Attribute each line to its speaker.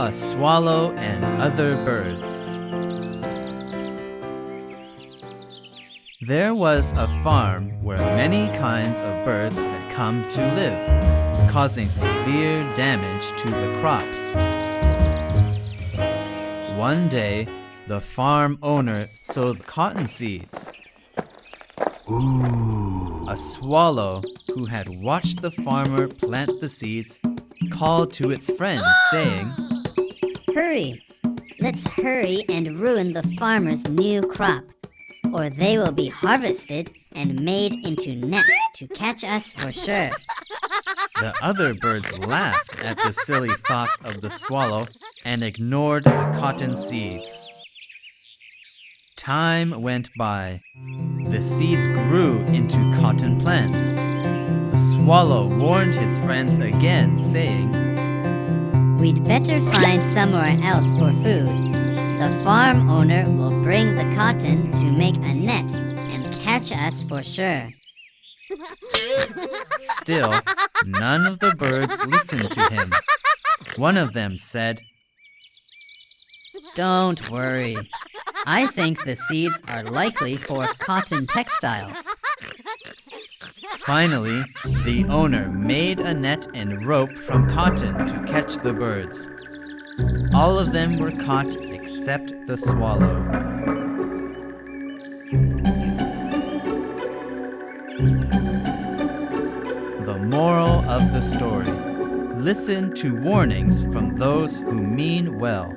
Speaker 1: A Swallow and Other Birds. There was a farm where many kinds of birds had come to live, causing severe damage to the crops. One day, the farm owner sowed cotton seeds. A swallow, who had watched the farmer plant the seeds, called to its friends, saying,
Speaker 2: "Hurry! Let's hurry and ruin the farmer's new crop, or they will be harvested and made into nets to catch us for sure."
Speaker 1: The other birds laughed at the silly thought of the swallow and ignored the cotton seeds. Time went by. The seeds grew into cotton plants. The swallow warned his friends again, saying,
Speaker 2: "We'd better find somewhere else for food. The farm owner will bring the cotton to make a net and catch us for sure."
Speaker 1: Still, none of the birds listened to him. One of them said,
Speaker 3: "Don't worry. I think the seeds are likely for cotton textiles."
Speaker 1: Finally, the owner made a net and rope from cotton to catch the birds. All of them were caught except the swallow. The moral of the story: listen to warnings from those who mean well.